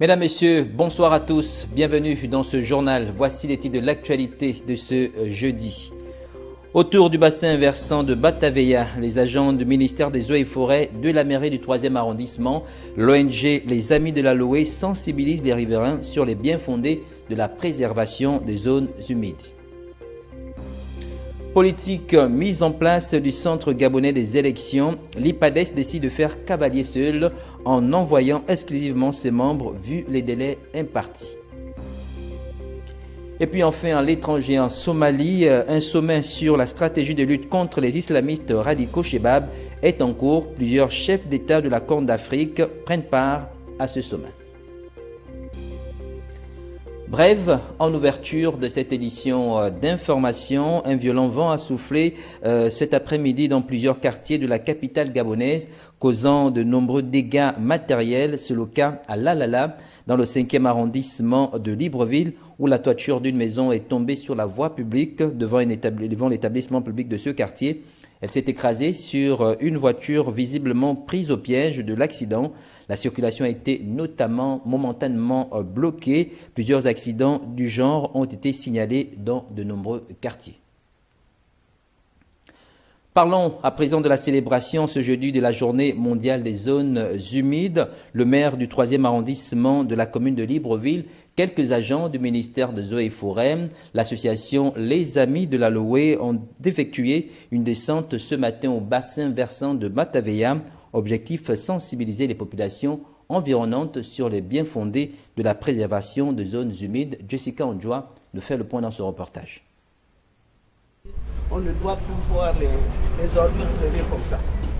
Mesdames, Messieurs, bonsoir à tous. Bienvenue dans ce journal. Voici les titres de l'actualité de ce jeudi. Autour du bassin versant de Bataveya, les agents du ministère des Eaux et Forêts, de la mairie du 3e arrondissement, l'ONG Les Amis de l'Aloé sensibilisent les riverains sur les bien-fondés de la préservation des zones humides. Politique mise en place du Centre gabonais des élections, l'IPADES décide de faire cavalier seul en envoyant exclusivement ses membres vu les délais impartis. Et puis enfin, à l'étranger, en Somalie, un sommet sur la stratégie de lutte contre les islamistes radicaux Chebab est en cours. Plusieurs chefs d'État de la Corne d'Afrique prennent part à ce sommet. Bref, en ouverture de cette édition d'information, un violent vent a soufflé cet après-midi dans plusieurs quartiers de la capitale gabonaise, causant de nombreux dégâts matériels. C'est le cas à Lalala, dans le 5e arrondissement de Libreville, où la toiture d'une maison est tombée sur la voie publique devant l'établissement public de ce quartier. Elle s'est écrasée sur une voiture visiblement prise au piège de l'accident. La circulation a été notamment momentanément bloquée. Plusieurs accidents du genre ont été signalés dans de nombreux quartiers. Parlons à présent de la célébration ce jeudi de la journée mondiale des zones humides. Le maire du 3e arrondissement de la commune de Libreville, quelques agents du ministère des Eaux et Forêts, l'association Les Amis de l'Aloé ont effectué une descente ce matin au bassin versant de Bataveya. Objectif, sensibiliser les populations environnantes sur les bien-fondés de la préservation des zones humides. Jessica Ondjoa nous fait le point dans ce reportage. On ne doit plus voir les ordures traîner comme ça.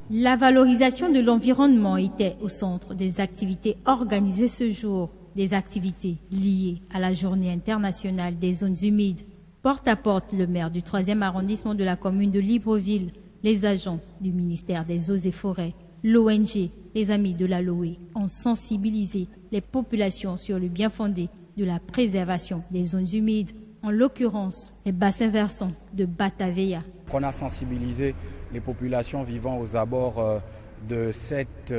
La valorisation de l'environnement était au centre des activités organisées ce jour. Des activités liées à la Journée internationale des zones humides. Porte à porte, le maire du 3e arrondissement de la commune de Libreville, les agents du ministère des Eaux et Forêts, l'ONG Les Amis de l'Aloé ont sensibilisé les populations sur le bien-fondé de la préservation des zones humides, en l'occurrence les bassins versants de Bataveya. On a sensibilisé les populations vivant aux abords de cette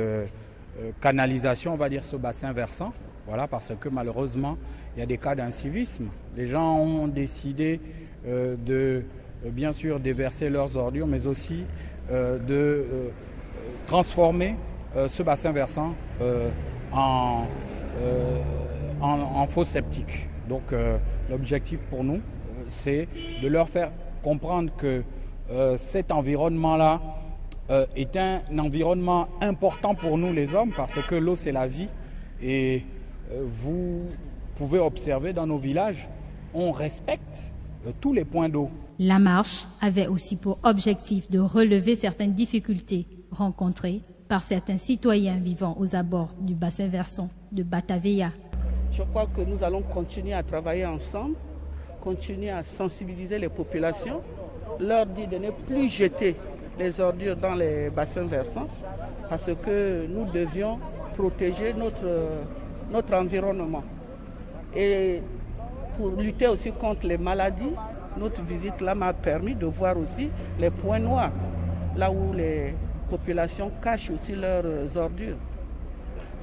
canalisation, on va dire ce bassin versant. Voilà, parce que malheureusement, il y a des cas d'incivisme. Les gens ont décidé de, bien sûr, déverser leurs ordures, mais aussi de transformer ce bassin versant en fosse septique. Donc l'objectif pour nous, c'est de leur faire comprendre que cet environnement-là est un environnement important pour nous les hommes, parce que l'eau c'est la vie. Et vous pouvez observer dans nos villages, on respecte tous les points d'eau. La marche avait aussi pour objectif de relever certaines difficultés rencontrées par certains citoyens vivant aux abords du bassin versant de Bataveya. Je crois que nous allons continuer à travailler ensemble, continuer à sensibiliser les populations, leur dire de ne plus jeter les ordures dans les bassins versants, parce que nous devions protéger notre environnement. Et pour lutter aussi contre les maladies, notre visite là m'a permis de voir aussi les points noirs, là où les populations cachent aussi leurs ordures.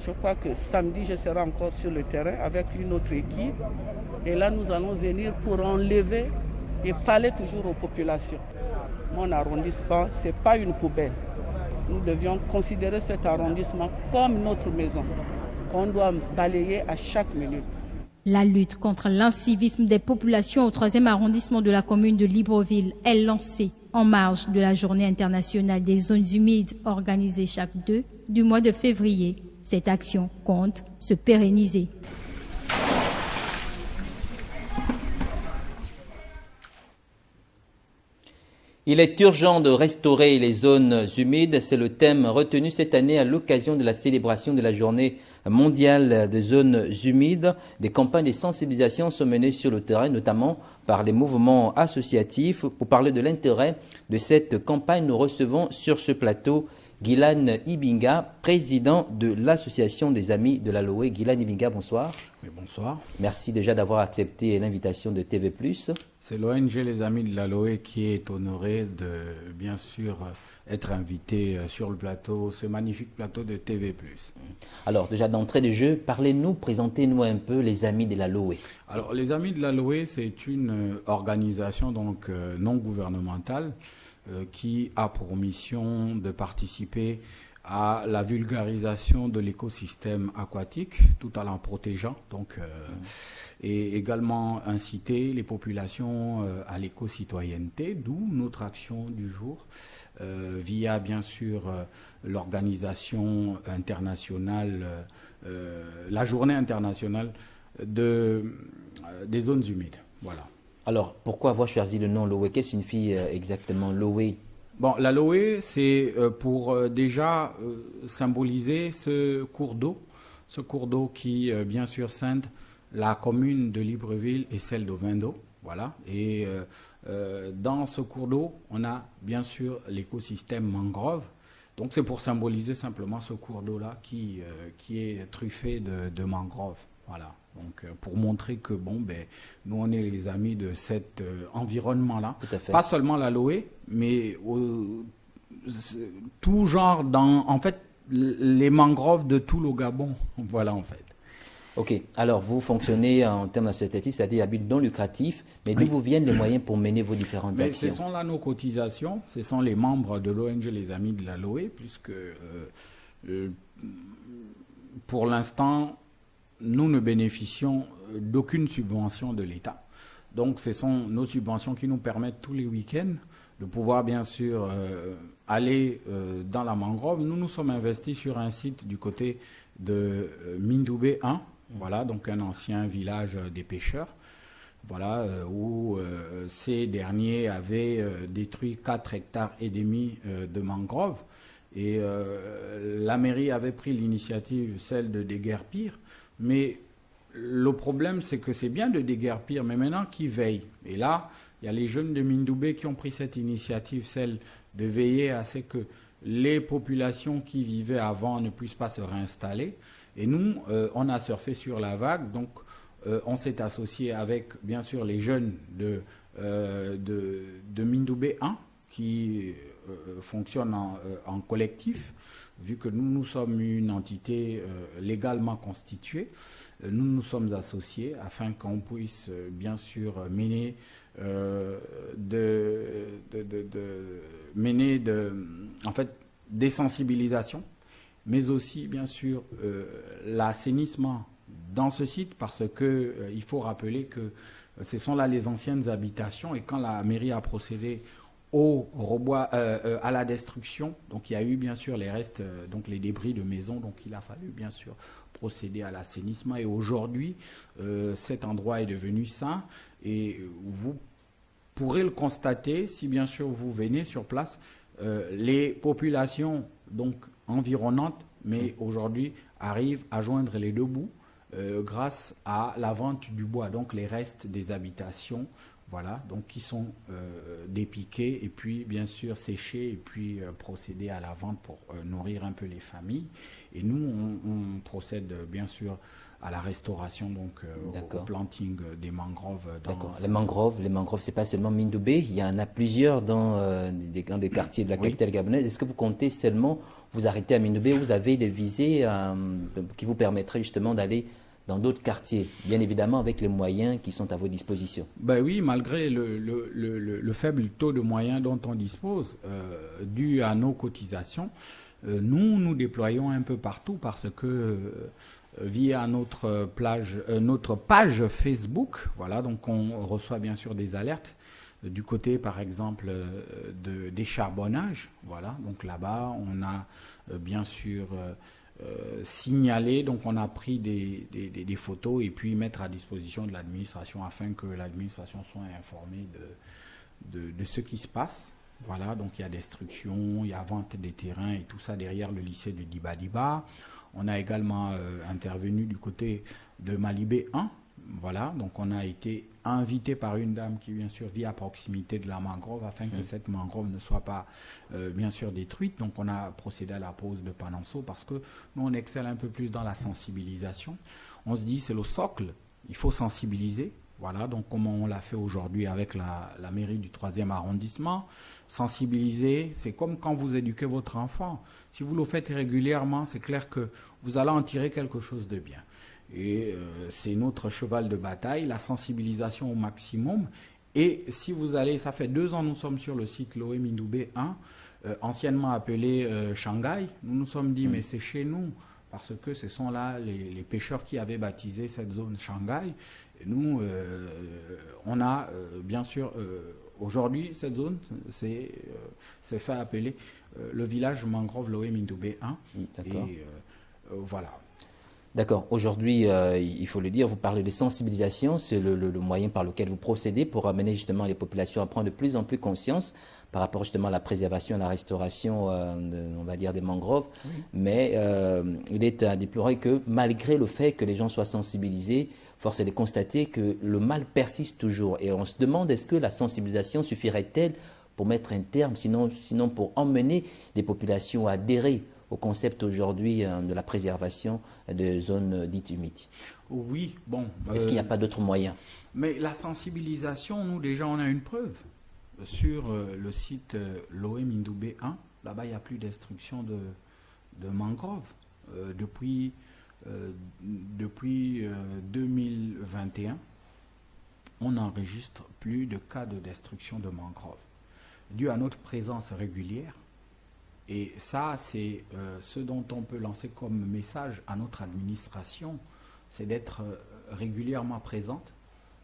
Je crois que samedi, je serai encore sur le terrain avec une autre équipe. Et là, nous allons venir pour enlever et parler toujours aux populations. Mon arrondissement, ce n'est pas une poubelle. Nous devions considérer cet arrondissement comme notre maison, qu'on doit balayer à chaque minute. La lutte contre l'incivisme des populations au 3e arrondissement de la commune de Libreville est lancée en marge de la Journée internationale des zones humides organisée chaque 2 du mois de février. Cette action compte se pérenniser. Il est urgent de restaurer les zones humides. C'est le thème retenu cette année à l'occasion de la célébration de la journée mondiale des zones humides. Des campagnes de sensibilisation sont menées sur le terrain, notamment par les mouvements associatifs. Pour parler de l'intérêt de cette campagne, nous recevons sur ce plateau Guilan Ibinga, président de l'association des Amis de l'Aloé. Guilan Ibinga, bonsoir. Oui, bonsoir. Merci déjà d'avoir accepté l'invitation de TV+. C'est l'ONG Les Amis de l'Aloé qui est honorée de, bien sûr, être invité sur le plateau, ce magnifique plateau de TV+. Alors, déjà d'entrée de jeu, parlez-nous, présentez-nous un peu les Amis de l'Aloé. Alors, les Amis de l'Aloé, c'est une organisation donc non gouvernementale qui a pour mission de participer à la vulgarisation de l'écosystème aquatique, tout en l'en protégeant, donc, et également inciter les populations à l'éco-citoyenneté, d'où notre action du jour, via bien sûr l'organisation internationale, la journée internationale des zones humides. Voilà. Alors, pourquoi avoir choisi le nom Loé? Qu'est-ce que signifie exactement Loé? Bon, l'Aloé, c'est pour déjà symboliser ce cours d'eau qui, bien sûr, scinde la commune de Libreville et celle d'Ovendo. Voilà. Et dans ce cours d'eau, on a bien sûr l'écosystème mangrove. Donc, c'est pour symboliser simplement ce cours d'eau-là qui est truffé de mangroves. Voilà. Donc, pour montrer que, bon, ben, nous, on est les amis de cet environnement-là. Tout à fait. Pas seulement l'aloé, mais tout genre en fait, les mangroves de tout le Gabon. Voilà, en fait. Ok. Alors, vous fonctionnez en termes associatifs, c'est-à-dire à but non lucratif, mais d'où vous viennent les moyens pour mener vos différentes actions? Ce sont là nos cotisations, ce sont les membres de l'ONG Les Amis de l'Aloé, puisque pour l'instant, nous ne bénéficions d'aucune subvention de l'État. Donc, ce sont nos subventions qui nous permettent tous les week-ends de pouvoir, bien sûr, aller dans la mangrove. Nous nous sommes investis sur un site du côté de Mindoubé 1, voilà, donc un ancien village des pêcheurs, voilà, où ces derniers avaient détruit 4,5 hectares de mangrove. Et la mairie avait pris l'initiative, celle de déguerpir. Mais le problème, c'est que c'est bien de déguerpir, mais maintenant, qui veille? Et là, il y a les jeunes de Mindoubé qui ont pris cette initiative, celle de veiller à ce que les populations qui vivaient avant ne puissent pas se réinstaller. Et nous, on a surfé sur la vague, donc on s'est associé avec, bien sûr, les jeunes de Mindoubé 1, qui fonctionnent en collectif, vu que nous sommes une entité légalement constituée. Nous nous sommes associés afin qu'on puisse bien sûr mener en fait, des sensibilisations, mais aussi bien sûr l'assainissement dans ce site, parce que il faut rappeler que ce sont là les anciennes habitations, et quand la mairie a procédé à la destruction, donc il y a eu bien sûr les restes, donc les débris de maisons, donc il a fallu bien sûr procéder à l'assainissement, et aujourd'hui cet endroit est devenu sain, et vous pourrez le constater si bien sûr vous venez sur place, les populations donc environnantes, mais aujourd'hui arrivent à joindre les deux bouts grâce à la vente du bois, donc les restes des habitations. Voilà, donc qui sont dépiqués et puis bien sûr séchés et puis procéder à la vente pour nourrir un peu les familles. Et nous, on procède bien sûr à la restauration, donc au planting des mangroves. D'accord. Les mangroves, c'est pas seulement Mindoubé, il y en a plusieurs dans des quartiers de la capitale gabonaise. Est-ce que vous comptez seulement vous arrêter à Mindoubé, ou vous avez des visées qui vous permettraient justement d'aller dans d'autres quartiers, bien évidemment avec les moyens qui sont à vos dispositions? Ben oui, malgré le faible taux de moyens dont on dispose, dû à nos cotisations, nous déployons un peu partout, parce que via notre page Facebook, voilà, donc on reçoit bien sûr des alertes du côté, par exemple, des charbonnages, voilà, donc là-bas on a bien sûr signaler, donc on a pris des photos et puis mettre à disposition de l'administration afin que l'administration soit informée de ce qui se passe. Voilà, donc il y a destruction, il y a vente des terrains et tout ça derrière le lycée de Dibadiba. On a également intervenu du côté de Malibé 1. Voilà, donc on a été invité par une dame qui bien sûr vit à proximité de la mangrove afin que cette mangrove ne soit pas bien sûr détruite. Donc on a procédé à la pose de panonceaux, parce que nous on excelle un peu plus dans la sensibilisation. On se dit c'est le socle, il faut sensibiliser. Voilà, donc comme on l'a fait aujourd'hui avec la mairie du 3e arrondissement, sensibiliser, c'est comme quand vous éduquez votre enfant. Si vous le faites régulièrement, c'est clair que vous allez en tirer quelque chose de bien. Et c'est notre cheval de bataille, la sensibilisation au maximum. Et si vous allez, ça fait 2 ans, nous sommes sur le site Loé Mindoubé 1, anciennement appelé Shanghai. Nous nous sommes dit, mais c'est chez nous, parce que ce sont là les pêcheurs qui avaient baptisé cette zone Shanghai. Et nous, on a bien sûr, aujourd'hui, cette zone, c'est fait appeler le village mangrove Loé Mindoubé 1. D'accord. Et voilà. D'accord. Aujourd'hui, il faut le dire, vous parlez de sensibilisation, c'est le moyen par lequel vous procédez pour amener justement les populations à prendre de plus en plus conscience par rapport justement à la préservation, à la restauration, on va dire, des mangroves. Oui. Mais il est à déplorer que malgré le fait que les gens soient sensibilisés, force est de constater que le mal persiste toujours. Et on se demande, est-ce que la sensibilisation suffirait-elle pour mettre un terme, sinon pour emmener les populations à adhérer au concept aujourd'hui de la préservation de zones dites humides? Oui, bon. Est-ce qu'il n'y a pas d'autres moyens? Mais la sensibilisation, nous déjà, on a une preuve. Sur le site Loé Mindoubé 1, là-bas, il n'y a plus d'instruction de mangroves. Depuis 2021, on n'enregistre plus de cas de destruction de mangroves, dû à notre présence régulière. Et ça, c'est ce dont on peut lancer comme message à notre administration, c'est d'être régulièrement présente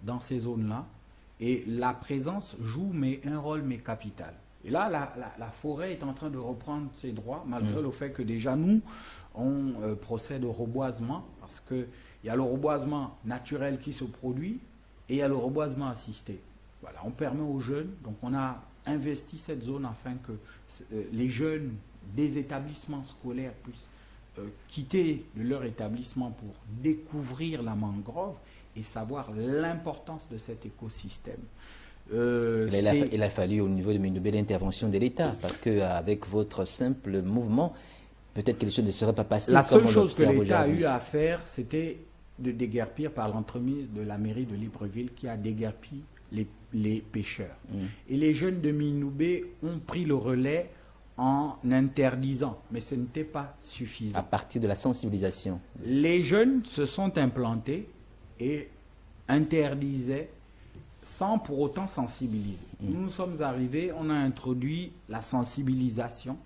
dans ces zones-là. Et la présence joue un rôle capital. Et là, la forêt est en train de reprendre ses droits, malgré le fait que déjà nous, on procède au reboisement, parce qu'il y a le reboisement naturel qui se produit et il y a le reboisement assisté. Voilà, on permet aux jeunes, donc on a investi cette zone afin que les jeunes des établissements scolaires puissent quitter leur établissement pour découvrir la mangrove et savoir l'importance de cet écosystème. Il a fallu au niveau de Mindoubé l'intervention de l'État, parce qu'avec votre simple mouvement, peut-être que les choses ne seraient pas passées. La seule chose que l'État a eu à faire, c'était de déguerpir par l'entremise de la mairie de Libreville qui a déguerpi les pêcheurs. Et les jeunes de Mindoubé ont pris le relais en interdisant, mais ce n'était pas suffisant. À partir de la sensibilisation. Les jeunes se sont implantés et interdisaient sans pour autant sensibiliser. Nous sommes arrivés, on a introduit la sensibilisation,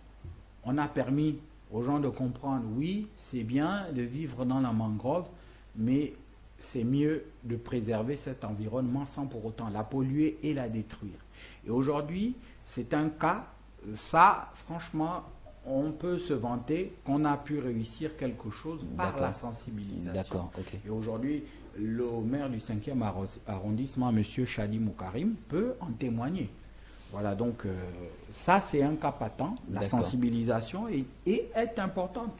on a permis aux gens de comprendre, oui, c'est bien de vivre dans la mangrove, mais c'est mieux de préserver cet environnement sans pour autant la polluer et la détruire. Et aujourd'hui, c'est un cas, ça, franchement, on peut se vanter qu'on a pu réussir quelque chose par la sensibilisation. D'accord, ok. Et aujourd'hui, le maire du 5e arrondissement, M. Chadi Moukarim, peut en témoigner. Voilà, donc ça, c'est un cas patent. La sensibilisation est importante.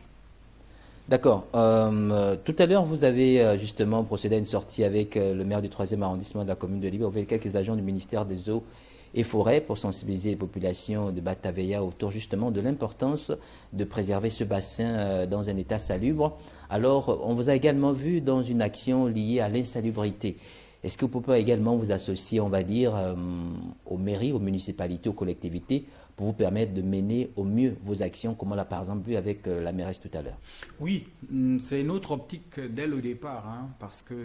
D'accord. Tout à l'heure, vous avez justement procédé à une sortie avec le maire du 3e arrondissement de la commune de Libreville, avec quelques agents du ministère des Eaux et Forêts pour sensibiliser les populations de Bataveya autour justement de l'importance de préserver ce bassin dans un état salubre. Alors, on vous a également vu dans une action liée à l'insalubrité. Est-ce que vous pouvez également vous associer, on va dire, aux mairies, aux municipalités, aux collectivités pour vous permettre de mener au mieux vos actions, comme on l'a par exemple vu avec la mairesse tout à l'heure? Oui, c'est notre optique dès le départ, parce que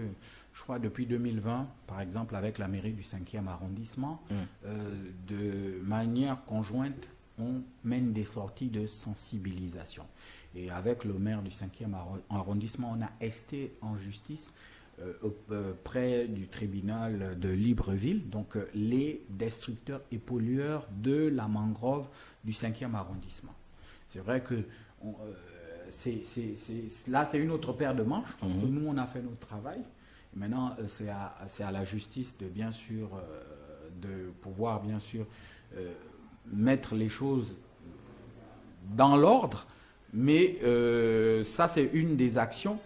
je crois depuis 2020, par exemple avec la mairie du 5e arrondissement, de manière conjointe, on mène des sorties de sensibilisation. Et avec le maire du 5e arrondissement, on a esté en justice près du tribunal de Libreville, donc les destructeurs et pollueurs de la mangrove du 5e arrondissement. C'est vrai que là, c'est une autre paire de manches, parce que nous, on a fait notre travail. Et maintenant, c'est à la justice de, bien sûr, de pouvoir, bien sûr, mettre les choses dans l'ordre, mais ça, c'est une des actions.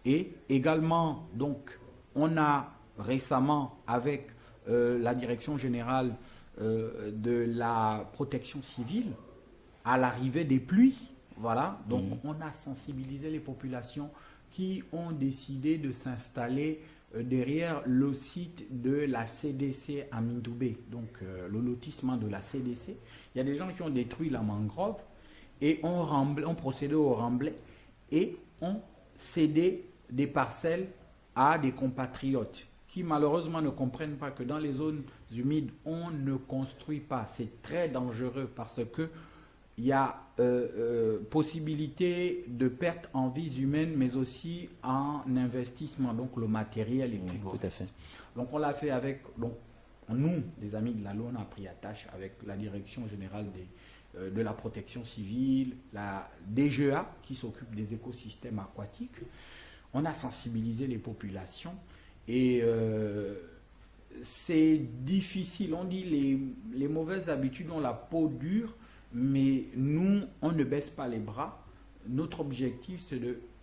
Et également, donc, on a récemment, avec la direction générale de la protection civile, à l'arrivée des pluies, voilà, donc on a sensibilisé les populations qui ont décidé de s'installer derrière le site de la CDC à Mindoubé, donc le lotissement de la CDC. Il y a des gens qui ont détruit la mangrove et ont procédé au remblai et ont cédé des parcelles à des compatriotes qui malheureusement ne comprennent pas que dans les zones humides, on ne construit pas. C'est très dangereux parce que il y a possibilité de perte en vies humaines, mais aussi en investissement, donc le matériel et tout à fait. Donc on l'a fait avec, donc nous, les amis de la LON, on a pris attache avec la Direction générale de la protection civile, la DGA qui s'occupe des écosystèmes aquatiques. On a sensibilisé les populations et c'est difficile. On dit les mauvaises habitudes ont la peau dure, mais nous, on ne baisse pas les bras. Notre objectif, c'est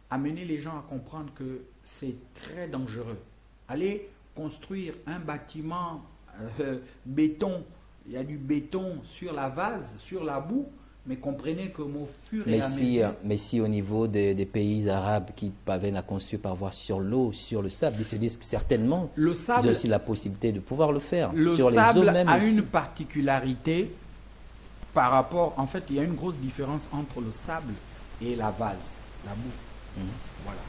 d'amener les gens à comprendre que c'est très dangereux. Aller construire un bâtiment béton, il y a du béton sur la vase, sur la boue, mais comprenez que au fur et à mesure... Mais si au niveau des pays arabes qui parviennent à construire par voie sur l'eau, sur le sable, ils se disent que certainement, ils ont aussi la possibilité de pouvoir le faire. Le sur sable les eaux même a aussi. une particularité par rapport... En fait, il y a une grosse différence entre le sable et la vase, la boue. Voilà.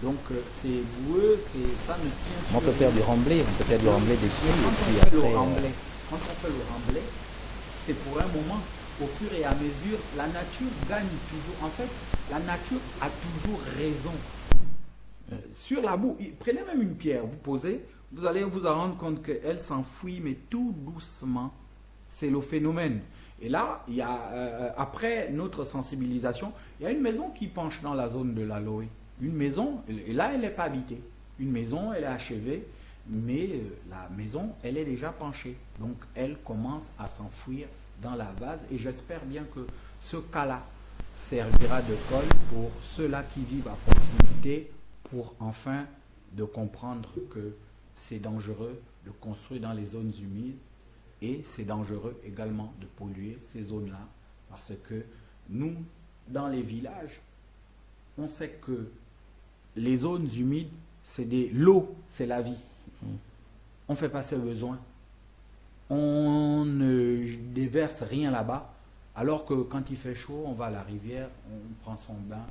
Donc, c'est boueux, ça ne tient... On peut faire du remblai, on peut faire du remblai dessus. Quand on fait le remblai, c'est pour un moment... Au fur et à mesure, la nature gagne toujours. En fait, la nature a toujours raison. Sur la boue, prenez même une pierre, vous posez, vous allez vous en rendre compte qu'elle s'enfuit, mais tout doucement. C'est le phénomène. Et là, il y a, après notre sensibilisation, il y a une maison qui penche dans la zone de l'Aloe. Une maison, et là, elle n'est pas habitée. Une maison, elle est achevée, mais la maison, elle est déjà penchée. Donc, elle commence à s'enfuir dans la vase, et j'espère bien que ce cas-là servira de colle pour ceux-là qui vivent à proximité, pour enfin de comprendre que c'est dangereux de construire dans les zones humides et c'est dangereux également de polluer ces zones-là, parce que nous, dans les villages, on sait que les zones humides, c'est l'eau, c'est la vie. On fait passer le besoin. On ne déverse rien là-bas, alors que quand il fait chaud, on va à la rivière, on prend son bain.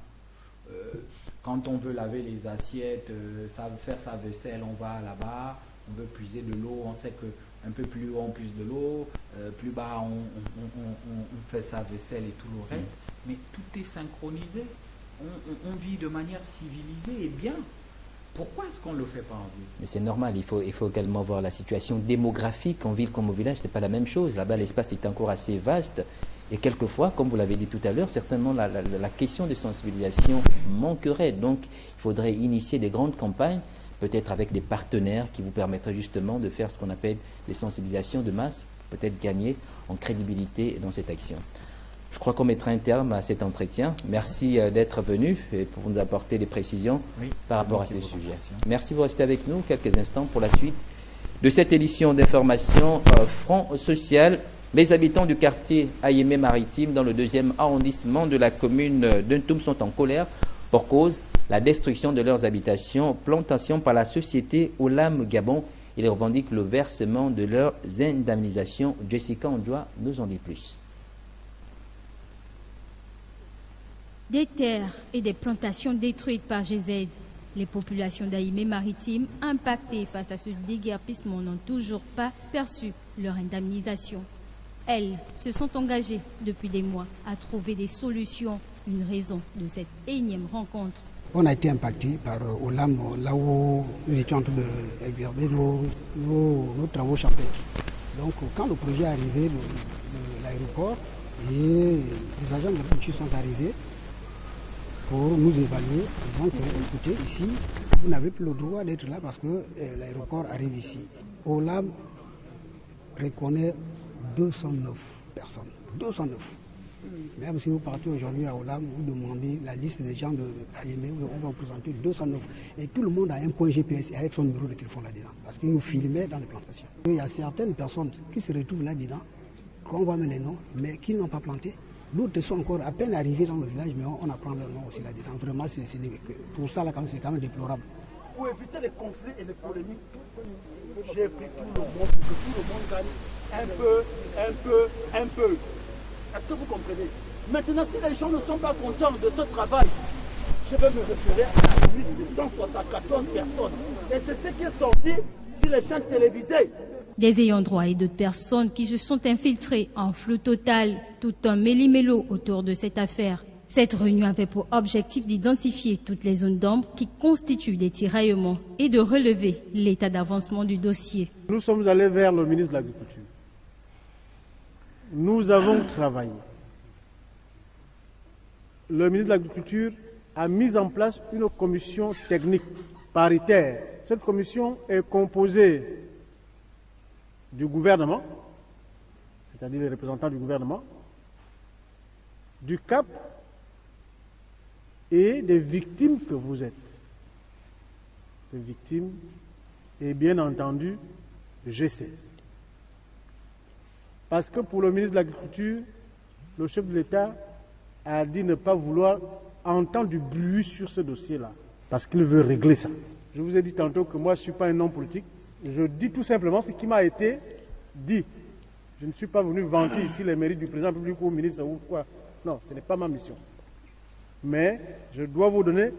Quand on veut laver les assiettes, faire sa vaisselle, on va là-bas, on veut puiser de l'eau, on sait qu'un peu plus haut, on puise de l'eau, plus bas, on fait sa vaisselle et tout le reste. Mais tout est synchronisé. On vit de manière civilisée et bien. Pourquoi est-ce qu'on ne le fait pas en ville? Mais c'est normal, il faut également voir la situation démographique en ville comme au village, ce n'est pas la même chose. Là-bas, l'espace est encore assez vaste et quelquefois, comme vous l'avez dit tout à l'heure, certainement la question de sensibilisation manquerait. Donc, il faudrait initier des grandes campagnes, peut-être avec des partenaires qui vous permettraient justement de faire ce qu'on appelle des sensibilisations de masse, peut-être gagner en crédibilité dans cette action. Je crois qu'on mettra un terme à cet entretien. Merci d'être venu et pour nous apporter des précisions par rapport à ces sujets. Merci, vous restez avec nous quelques instants pour la suite de cette édition d'information Front Social. Les habitants du quartier Ayémé-Maritime dans le 2e arrondissement de la commune d'Untum sont en colère pour cause la destruction de leurs habitations, plantations par la société Olam Gabon. Ils revendiquent le versement de leurs indemnisations. Jessica Ondjoa nous en dit plus. Des terres et des plantations détruites par GZ. Les populations d'Ayémé-Maritime impactées face à ce déguerpissement n'ont toujours pas perçu leur indemnisation. Elles se sont engagées depuis des mois à trouver des solutions, une raison de cette énième rencontre. On a été impacté par Olam, là où nous étions en train d'exercer nos travaux champêtres. Donc quand le projet est arrivé, l'aéroport et les agents de la culture sont arrivés pour nous évaluer, disant que, écoutez, ici, vous n'avez plus le droit d'être là parce que l'aéroport arrive ici. Olam reconnaît 209 personnes. 209. Même si vous partez aujourd'hui à Olam, vous demandez la liste des gens de Ayémé, on va vous présenter 209. Et tout le monde a un point GPS avec son numéro de téléphone là-dedans. Parce qu'ils nous filmaient dans les plantations. Il y a certaines personnes qui se retrouvent là-dedans, qu'on voit les noms, mais qui n'ont pas planté. D'autres sont encore à peine arrivés dans le village, mais on apprend leur nom aussi là-dedans. Vraiment, pour ça, là, c'est quand même déplorable. pour éviter les conflits et les polémiques, j'ai pris tout le monde pour que tout le monde gagne un peu. Est-ce que vous comprenez? Maintenant, si les gens ne sont pas contents de ce travail, je vais me référer à la liste de 174 personnes. Et c'est ce qui est sorti sur les chaînes télévisées. Des ayants droit et d'autres personnes qui se sont infiltrées en flou total, tout un méli-mélo autour de cette affaire. Cette réunion avait pour objectif d'identifier toutes les zones d'ombre qui constituent des tiraillements et de relever l'état d'avancement du dossier. Nous sommes allés vers le ministre de l'Agriculture. Nous avons travaillé. Le ministre de l'Agriculture a mis en place une commission technique paritaire. Cette commission est composée du gouvernement, c'est-à-dire les représentants du gouvernement, du CAP et des victimes que vous êtes. Les victimes et bien entendu G16. Parce que pour le ministre de l'Agriculture, le chef de l'État a dit ne pas vouloir entendre du bruit sur ce dossier-là, parce qu'il veut régler ça. Je vous ai dit tantôt que moi je ne suis pas un homme politique. Je dis tout simplement ce qui m'a été dit. Je ne suis pas venu vanter ici les mérites du président public ou ministre ou quoi. Non, ce n'est pas ma mission. Mais je dois vous donner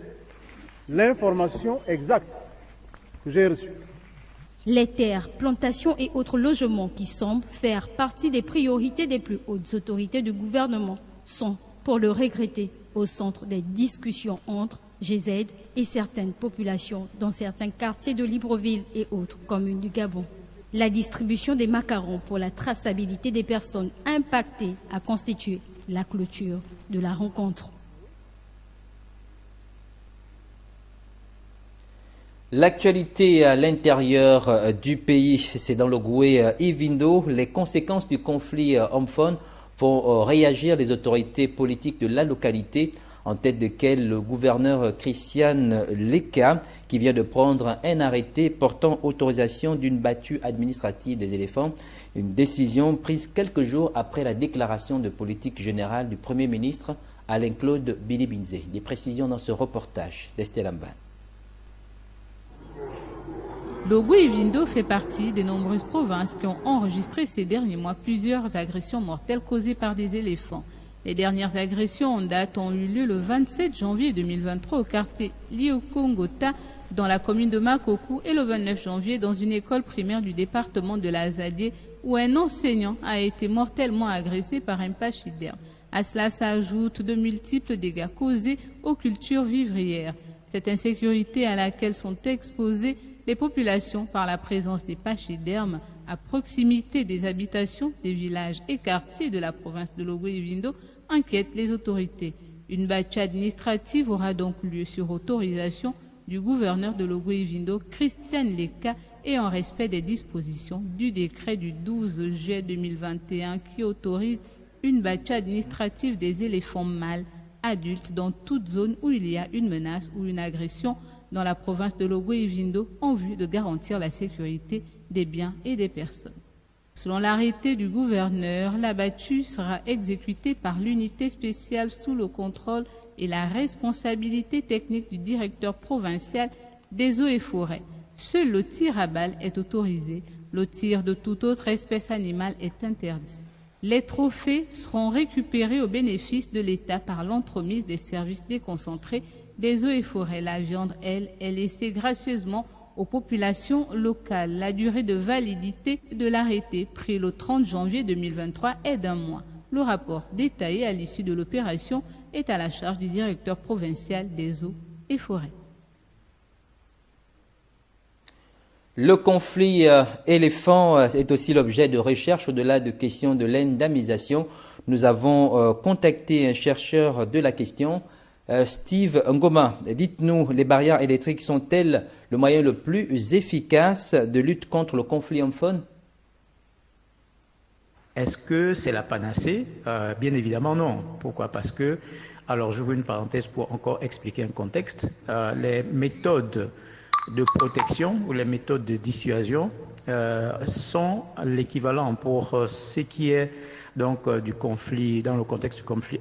l'information exacte que j'ai reçue. Les terres, plantations et autres logements qui semblent faire partie des priorités des plus hautes autorités du gouvernement sont, pour le regretter, au centre des discussions entre GZ et certaines populations dans certains quartiers de Libreville et autres communes du Gabon. La distribution des macarons pour la traçabilité des personnes impactées a constitué la clôture de la rencontre. L'actualité à l'intérieur du pays, c'est dans le Goué Ivindo. Les conséquences du conflit homme-femme font réagir les autorités politiques de la localité, en tête desquelles le gouverneur Christian Leka, qui vient de prendre un arrêté portant autorisation d'une battue administrative des éléphants, une décision prise quelques jours après la déclaration de politique générale du Premier ministre Alain-Claude Bilibinze. Des précisions dans ce reportage d'Estelle Amban. Le Goué-Ivindo fait partie des nombreuses provinces qui ont enregistré ces derniers mois plusieurs agressions mortelles causées par des éléphants. Les dernières agressions en date ont eu lieu le 27 janvier 2023 au quartier Liokongota dans la commune de Makokou et le 29 janvier dans une école primaire du département de la Zadie où un enseignant a été mortellement agressé par un pachyderme. À cela s'ajoutent de multiples dégâts causés aux cultures vivrières. Cette insécurité à laquelle sont exposées les populations par la présence des pachydermes à proximité des habitations, des villages et quartiers de la province de Logoué-Ivindo inquiète les autorités. Une battue administrative aura donc lieu sur autorisation du gouverneur de Logoué-Ivindo, Christian Leka, et en respect des dispositions du décret du 12 juillet 2021 qui autorise une battue administrative des éléphants mâles adultes dans toute zone où il y a une menace ou une agression dans la province de Logoué-Ivindo en vue de garantir la sécurité des biens et des personnes. Selon l'arrêté du gouverneur, la battue sera exécutée par l'unité spéciale sous le contrôle et la responsabilité technique du directeur provincial des eaux et forêts. Seul le tir à balles est autorisé. Le tir de toute autre espèce animale est interdit. Les trophées seront récupérés au bénéfice de l'État par l'entremise des services déconcentrés des eaux et forêts. La viande, elle, est laissée gracieusement aux populations locales. La durée de validité de l'arrêté pris le 30 janvier 2023 est d'1 mois. Le rapport détaillé à l'issue de l'opération est à la charge du directeur provincial des eaux et forêts. Le conflit éléphant est aussi l'objet de recherches au-delà de questions de l'indemnisation. Nous avons contacté un chercheur de la question, Steve Ngoma. Dites-nous, les barrières électriques sont-elles le moyen le plus efficace de lutte contre le conflit homme-faune? Est-ce que c'est la panacée? Bien évidemment non. Pourquoi? Parce que, alors j'ouvre une parenthèse pour encore expliquer un contexte, les méthodes de protection ou les méthodes de dissuasion sont l'équivalent pour ce qui est donc du conflit, dans le contexte du conflit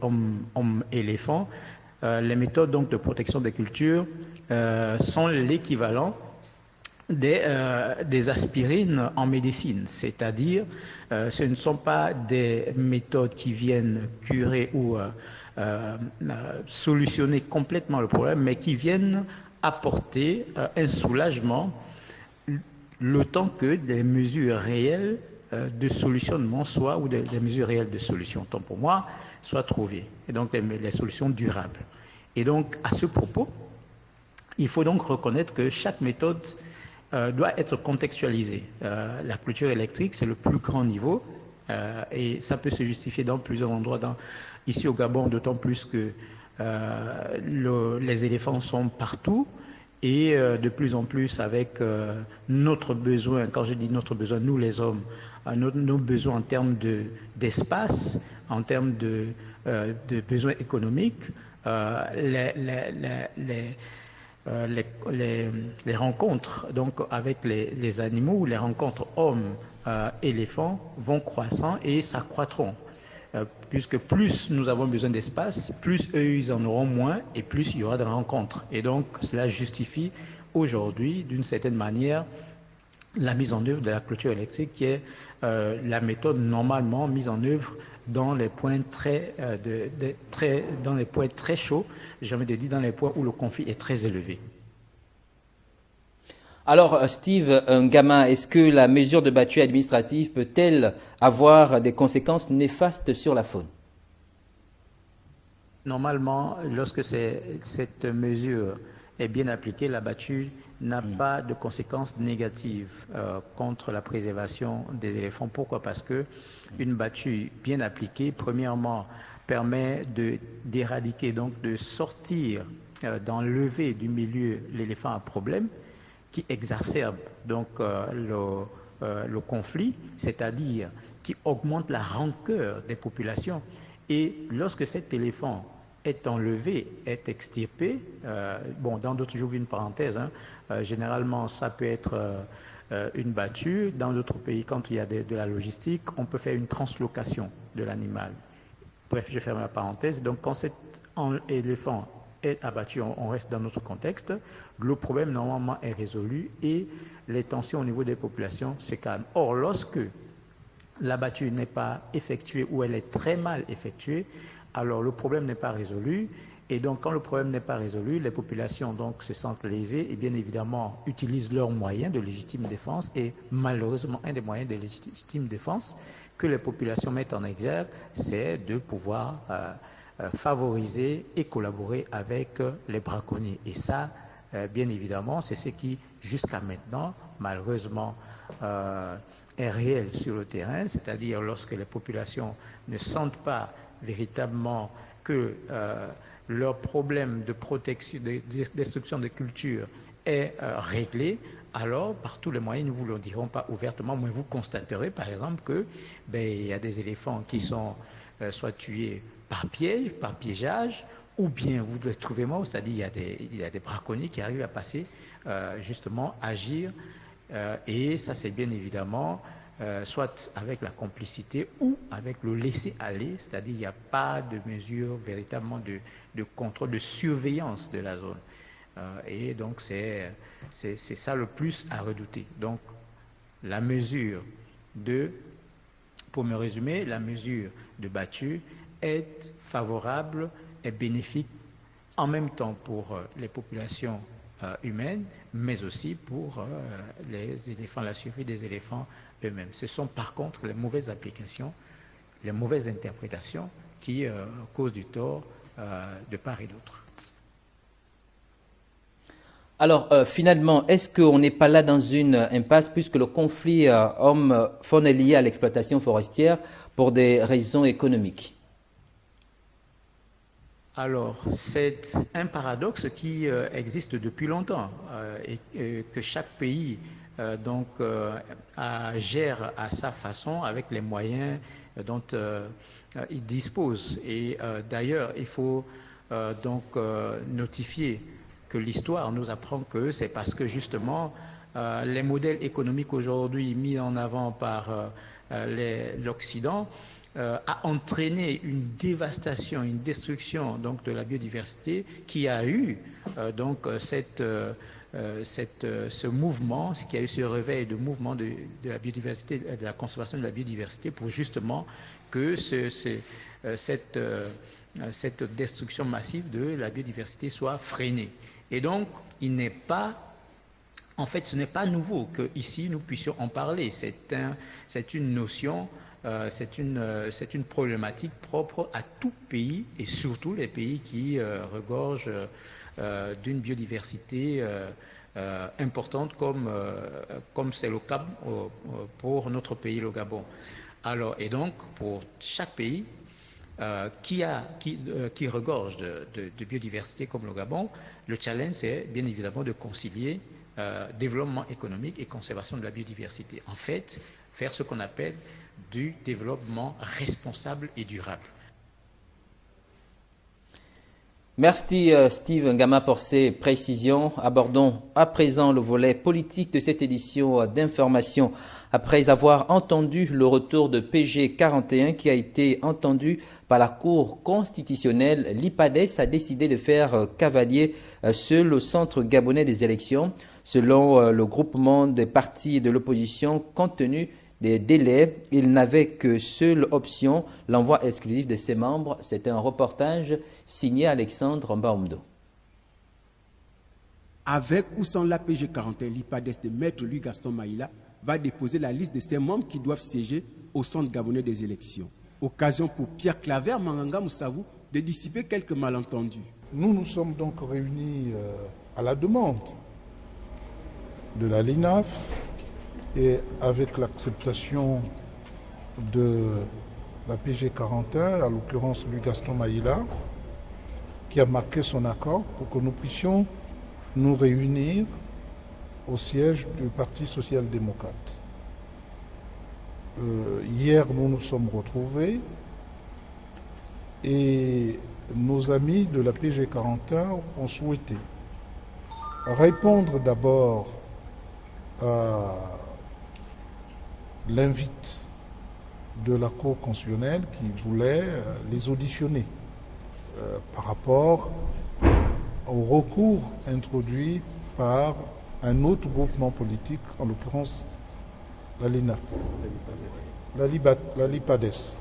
homme-éléphant, les méthodes donc, de protection des cultures sont l'équivalent des aspirines en médecine, c'est-à-dire ce ne sont pas des méthodes qui viennent curer ou solutionner complètement le problème, mais qui viennent apporter un soulagement le temps que des mesures réelles de solutionnement soient, ou des mesures réelles de solution, tant pour moi, soient trouvées, et donc les solutions durables. Et donc, à ce propos, il faut donc reconnaître que chaque méthode doit être contextualisée. La clôture électrique, c'est le plus grand niveau, et ça peut se justifier dans plusieurs endroits. Ici au Gabon, d'autant plus que les éléphants sont partout, et de plus en plus avec notre besoin, quand je dis notre besoin, nous les hommes, nos besoins en termes d'espace, en termes de besoins économiques, les rencontres donc avec les animaux, ou les rencontres hommes-éléphants vont croissant et s'accroîtront. Puisque plus nous avons besoin d'espace, plus eux ils en auront moins, et plus il y aura de rencontres. Et donc cela justifie aujourd'hui, d'une certaine manière, la mise en œuvre de la clôture électrique, qui est la méthode normalement mise en œuvre dans les points très chauds, j'ai envie de dire dans les points où le conflit est très élevé. Alors, Steve Ngama, est-ce que la mesure de battue administrative peut-elle avoir des conséquences néfastes sur la faune? Normalement, lorsque cette mesure est bien appliquée, la battue n'a pas de conséquences négatives contre la préservation des éléphants. Pourquoi? Parce que une battue bien appliquée, premièrement, permet d'éradiquer, donc de sortir, d'enlever du milieu l'éléphant à problème, qui exacerbe donc le conflit, c'est-à-dire qui augmente la rancœur des populations. Et lorsque cet éléphant est enlevé, est extirpé, dans d'autres, j'ouvre une parenthèse, généralement ça peut être une battue. Dans d'autres pays, quand il y a de la logistique, on peut faire une translocation de l'animal. Bref, je ferme la parenthèse. Donc quand cet éléphant est abattu, on reste dans notre contexte, le problème normalement est résolu et les tensions au niveau des populations se calment. Or, lorsque la battue n'est pas effectuée ou elle est très mal effectuée, alors le problème n'est pas résolu. Et donc, quand le problème n'est pas résolu, les populations donc se sentent lésées et bien évidemment utilisent leurs moyens de légitime défense. Et malheureusement, un des moyens de légitime défense que les populations mettent en exergue, c'est de pouvoir favoriser et collaborer avec les braconniers. Et ça, bien évidemment, c'est ce qui, jusqu'à maintenant, malheureusement, est réel sur le terrain, c'est-à-dire lorsque les populations ne sentent pas véritablement que leur problème de protection, de destruction de culture est réglé, alors par tous les moyens, nous ne vous le dirons pas ouvertement, mais vous constaterez par exemple que il y a des éléphants qui sont soit tués par piège, par piégeage, ou bien vous devez trouver mort, c'est-à-dire il y a des braconniers qui arrivent à passer, justement, agir, et ça c'est bien évidemment soit avec la complicité ou avec le laisser-aller, c'est-à-dire il n'y a pas de mesure véritablement de contrôle, de surveillance de la zone. Et donc c'est ça le plus à redouter. Donc la mesure pour me résumer, la mesure de battue est favorable et bénéfique en même temps pour les populations humaines, mais aussi pour les éléphants, la survie des éléphants eux-mêmes. Ce sont par contre les mauvaises applications, les mauvaises interprétations qui causent du tort de part et d'autre. Alors, finalement, est-ce qu'on n'est pas là dans une impasse puisque le conflit homme-faune est lié à l'exploitation forestière pour des raisons économiques? Alors, c'est un paradoxe qui existe depuis longtemps et que chaque pays gère à sa façon avec les moyens dont il dispose. Et d'ailleurs, il faut notifier que l'histoire nous apprend que c'est parce que justement les modèles économiques aujourd'hui mis en avant par l'Occident a entraîné une dévastation, une destruction donc de la biodiversité qui a eu ce mouvement, qui a eu ce réveil de mouvement de la biodiversité, de la conservation de la biodiversité pour justement que cette destruction massive de la biodiversité soit freinée. Et donc, ce n'est pas nouveau qu'ici nous puissions en parler. C'est une notion, c'est une problématique propre à tout pays et surtout les pays qui regorgent d'une biodiversité importante comme c'est le cas pour notre pays, le Gabon. Alors, et donc, pour chaque pays qui regorge de biodiversité comme le Gabon, le challenge c'est bien évidemment de concilier développement économique et conservation de la biodiversité. En fait, faire ce qu'on appelle du développement responsable et durable. Merci Steve Ngama pour ces précisions. Abordons à présent le volet politique de cette édition d'information. Après avoir entendu le retour de PG 41 qui a été entendu par la Cour constitutionnelle, l'IPADES a décidé de faire cavalier seul au centre gabonais des élections. Selon le groupement des partis de l'opposition, compte tenu des délais, il n'avait que seule option l'envoi exclusif de ses membres. C'était un reportage signé Alexandre Mbaumdo. Avec ou sans l'APG 41, l'IPADES de Maître Louis Gaston Maïla va déposer la liste de ses membres qui doivent siéger au centre gabonais des élections. Occasion pour Pierre Claver Manganga Moussavou de dissiper quelques malentendus. Nous nous sommes donc réunis à la demande de la LINAF et avec l'acceptation de la PG 41, à l'occurrence Louis Gaston Maïla, qui a marqué son accord pour que nous puissions nous réunir au siège du Parti social-démocrate. Hier, nous nous sommes retrouvés et nos amis de la PG 41 ont souhaité répondre d'abord à l'invite de la Cour constitutionnelle qui voulait les auditionner par rapport au recours introduit par un autre groupement politique, en l'occurrence la LINAF, la LIPADES.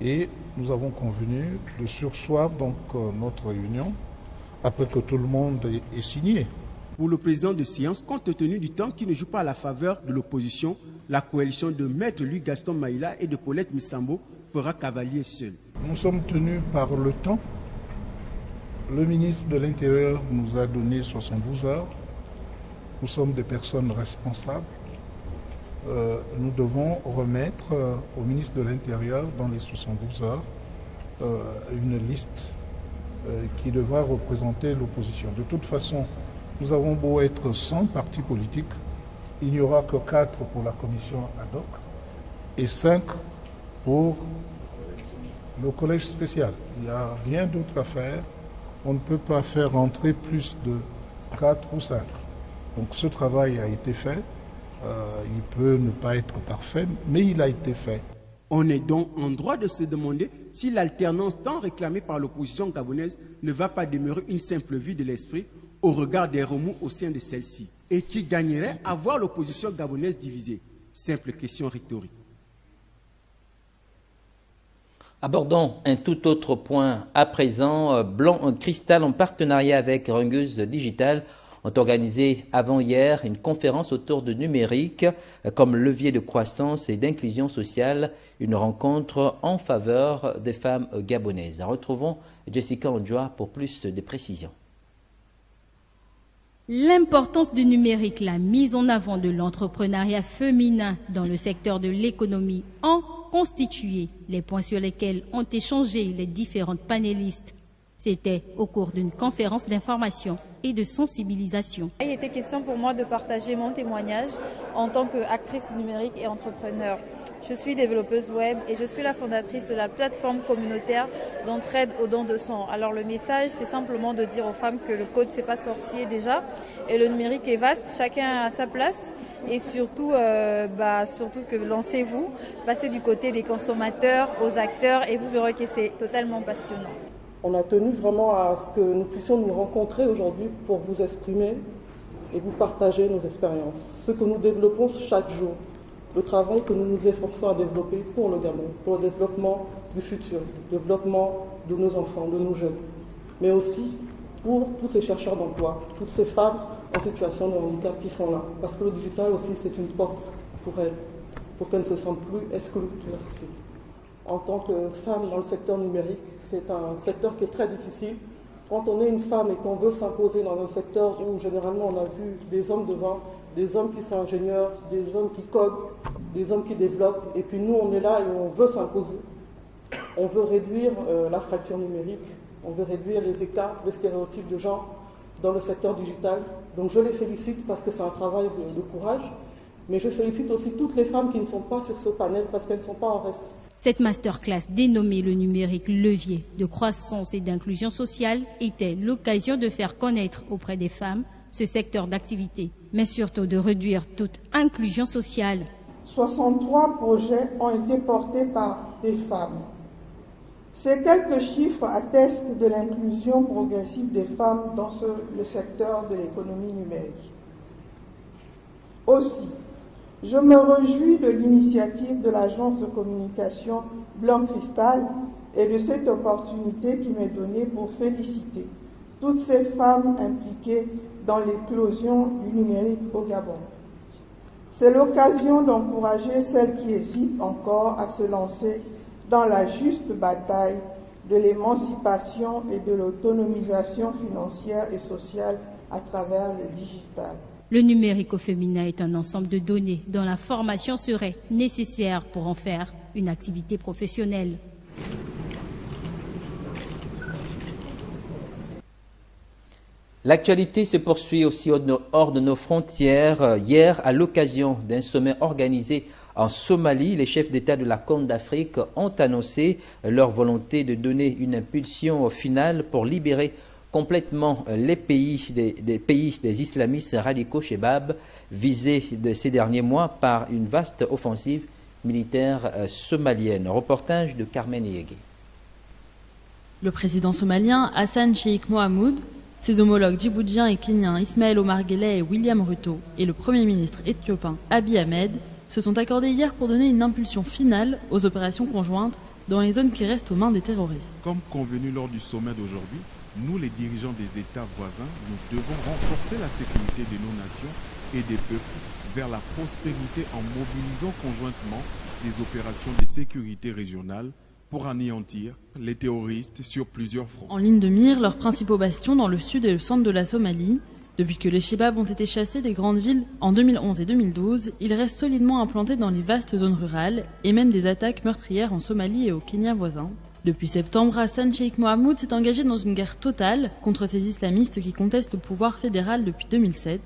Et nous avons convenu de surseoir donc notre réunion après que tout le monde ait signé. Pour le président de séance, compte tenu du temps qui ne joue pas à la faveur de l'opposition, la coalition de Maître Louis Gaston Maïla et de Paulette Missambo fera cavalier seul. Nous sommes tenus par le temps. Le ministre de l'Intérieur nous a donné 72 heures. Nous sommes des personnes responsables. Nous devons remettre au ministre de l'Intérieur dans les 72 heures une liste qui devra représenter l'opposition. De toute façon, nous avons beau être 100 partis politiques, il n'y aura que 4 pour la commission ad hoc et 5 pour le collège spécial. Il n'y a rien d'autre à faire. On ne peut pas faire rentrer plus de 4 ou 5. Donc ce travail a été fait. Il peut ne pas être parfait, mais il a été fait. On est donc en droit de se demander si l'alternance tant réclamée par l'opposition gabonaise ne va pas demeurer une simple vue de l'esprit au regard des remous au sein de celle-ci, et qui gagnerait à voir l'opposition gabonaise divisée. Simple question rhétorique. Abordons un tout autre point à présent. Blanc Cristal, en partenariat avec Rungueuse Digital, ont organisé avant-hier une conférence autour de numérique comme levier de croissance et d'inclusion sociale, une rencontre en faveur des femmes gabonaises. Retrouvons Jessica Ondjoa pour plus de précisions. L'importance du numérique, la mise en avant de l'entrepreneuriat féminin dans le secteur de l'économie ont constitué les points sur lesquels ont échangé les différentes panélistes. C'était au cours d'une conférence d'information et de sensibilisation. Il était question pour moi de partager mon témoignage en tant qu'actrice numérique et entrepreneur. Je suis développeuse web et je suis la fondatrice de la plateforme communautaire d'entraide aux dons de sang. Alors le message, c'est simplement de dire aux femmes que le code, c'est pas sorcier déjà, et le numérique est vaste, chacun a sa place, et surtout que lancez-vous, passez du côté des consommateurs aux acteurs, et vous verrez que c'est totalement passionnant. On a tenu vraiment à ce que nous puissions nous rencontrer aujourd'hui pour vous exprimer et vous partager nos expériences, ce que nous développons chaque jour. Le travail que nous nous efforçons à développer pour le Gabon, pour le développement du futur, le développement de nos enfants, de nos jeunes, mais aussi pour tous ces chercheurs d'emploi, toutes ces femmes en situation de handicap qui sont là. Parce que le digital aussi, c'est une porte pour elles, pour qu'elles ne se sentent plus exclues de la société. En tant que femme dans le secteur numérique, c'est un secteur qui est très difficile. Quand on est une femme et qu'on veut s'imposer dans un secteur où généralement on a vu des hommes devant, des hommes qui sont ingénieurs, des hommes qui codent, des hommes qui développent, et puis nous on est là et on veut s'imposer. On veut réduire la fracture numérique, on veut réduire les écarts, les stéréotypes de genre dans le secteur digital. Donc je les félicite parce que c'est un travail de courage, mais je félicite aussi toutes les femmes qui ne sont pas sur ce panel parce qu'elles ne sont pas en reste. Cette masterclass dénommée le numérique levier de croissance et d'inclusion sociale était l'occasion de faire connaître auprès des femmes ce secteur d'activité, mais surtout de réduire toute inclusion sociale. 63 projets ont été portés par des femmes. Ces quelques chiffres attestent de l'inclusion progressive des femmes dans le secteur de l'économie numérique. Aussi, je me réjouis de l'initiative de l'agence de communication Blanc Cristal et de cette opportunité qui m'est donnée pour féliciter toutes ces femmes impliquées dans l'éclosion du numérique au Gabon. C'est l'occasion d'encourager celles qui hésitent encore à se lancer dans la juste bataille de l'émancipation et de l'autonomisation financière et sociale à travers le digital. Le numérique au féminin est un ensemble de données dont la formation serait nécessaire pour en faire une activité professionnelle. L'actualité se poursuit aussi hors de nos frontières. Hier, à l'occasion d'un sommet organisé en Somalie, les chefs d'État de la Corne d'Afrique ont annoncé leur volonté de donner une impulsion finale pour libérer complètement les pays des islamistes radicaux Chebab visés ces derniers mois par une vaste offensive militaire somalienne. Reportage de Carmen Yégué. Le président somalien Hassan Sheikh Mohamud, ses homologues djiboutiens et kenyans Ismaël Omar Guelleh et William Ruto et le premier ministre éthiopien Abiy Ahmed se sont accordés hier pour donner une impulsion finale aux opérations conjointes dans les zones qui restent aux mains des terroristes. Comme convenu lors du sommet d'aujourd'hui, nous, les dirigeants des États voisins, nous devons renforcer la sécurité de nos nations et des peuples vers la prospérité en mobilisant conjointement des opérations de sécurité régionales pour anéantir les terroristes sur plusieurs fronts. En ligne de mire, leurs principaux bastions dans le sud et le centre de la Somalie. Depuis que les Chebab ont été chassés des grandes villes en 2011 et 2012, ils restent solidement implantés dans les vastes zones rurales et mènent des attaques meurtrières en Somalie et au Kenya voisin. Depuis septembre, Hassan Sheikh Mohamud s'est engagé dans une guerre totale contre ces islamistes qui contestent le pouvoir fédéral depuis 2007.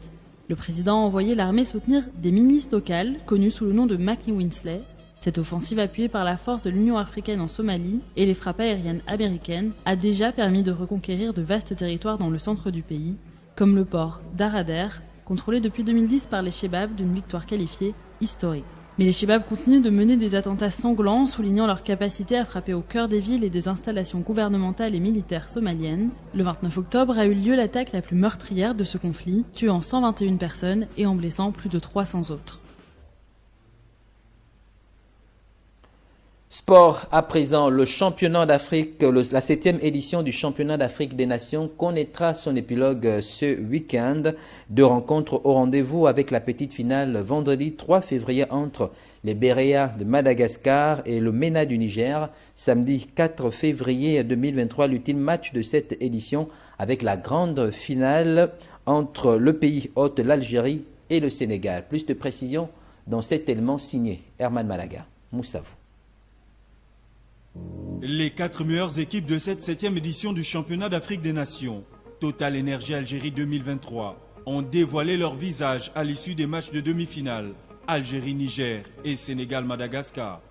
Le président a envoyé l'armée soutenir des milices locales, connues sous le nom de Maki Winsley. Cette offensive appuyée par la force de l'Union africaine en Somalie et les frappes aériennes américaines a déjà permis de reconquérir de vastes territoires dans le centre du pays, comme le port d'Arader, contrôlé depuis 2010 par les Chebab d'une victoire qualifiée historique. Mais les Chebab continuent de mener des attentats sanglants, soulignant leur capacité à frapper au cœur des villes et des installations gouvernementales et militaires somaliennes. Le 29 octobre a eu lieu l'attaque la plus meurtrière de ce conflit, tuant 121 personnes et en blessant plus de 300 autres. Sport à présent, le championnat d'Afrique, la 7e édition du championnat d'Afrique des Nations connaîtra son épilogue ce week-end. 2 rencontres au rendez-vous avec la petite finale vendredi 3 février entre les Béréas de Madagascar et le MENA du Niger. Samedi 4 février 2023, l'ultime match de cette édition avec la grande finale entre le pays hôte, l'Algérie et le Sénégal. Plus de précisions dans cet élément signé Herman Malaga. Moussavou. Les 4 meilleures équipes de cette 7e édition du championnat d'Afrique des Nations, Total Energy Algérie 2023, ont dévoilé leur visage à l'issue des matchs de demi-finale. Algérie-Niger et Sénégal-Madagascar.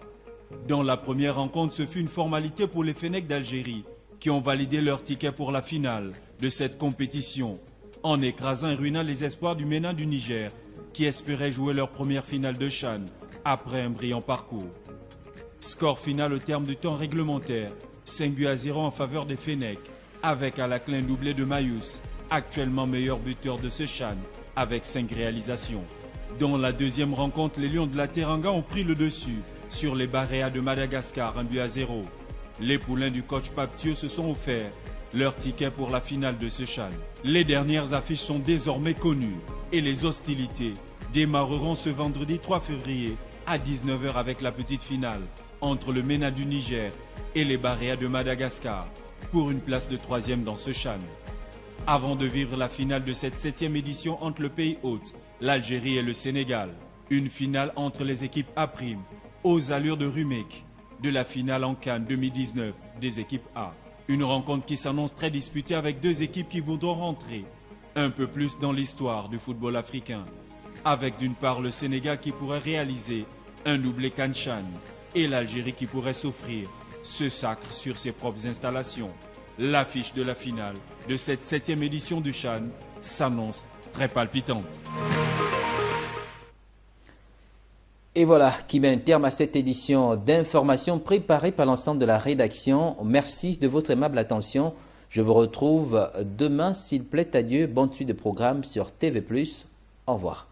Dans la première rencontre, ce fut une formalité pour les Fennecs d'Algérie qui ont validé leur ticket pour la finale de cette compétition en écrasant et ruinant les espoirs du MENA du Niger qui espéraient jouer leur première finale de CHAN après un brillant parcours. Score final au terme du temps réglementaire, 5-0 en faveur des Fennecs, avec à la clé un doublé de Mayous, actuellement meilleur buteur de ce CHAN, avec 5 réalisations. Dans la deuxième rencontre, les Lions de la Teranga ont pris le dessus sur les Baréas de Madagascar, 1-0. Les poulains du coach Paptieux se sont offerts leur ticket pour la finale de ce CHAN. Les dernières affiches sont désormais connues et les hostilités démarreront ce vendredi 3 février à 19 h avec la petite finale entre le MENA du Niger et les Baréas de Madagascar pour une place de 3e dans ce CHAN. Avant de vivre la finale de cette 7e édition entre le pays hôte, l'Algérie et le Sénégal, une finale entre les équipes A', aux allures de remake de la finale en CAN 2019 des équipes A. Une rencontre qui s'annonce très disputée avec deux équipes qui voudront rentrer un peu plus dans l'histoire du football africain. Avec d'une part le Sénégal qui pourrait réaliser un doublé CAN-CHAN et l'Algérie qui pourrait s'offrir ce sacre sur ses propres installations. L'affiche de la finale de cette 7e édition du CHAN s'annonce très palpitante. Et voilà qui met un terme à cette édition d'information préparée par l'ensemble de la rédaction. Merci de votre aimable attention. Je vous retrouve demain, s'il plaît à Dieu. Bonne suite de programme sur TV+. Au revoir.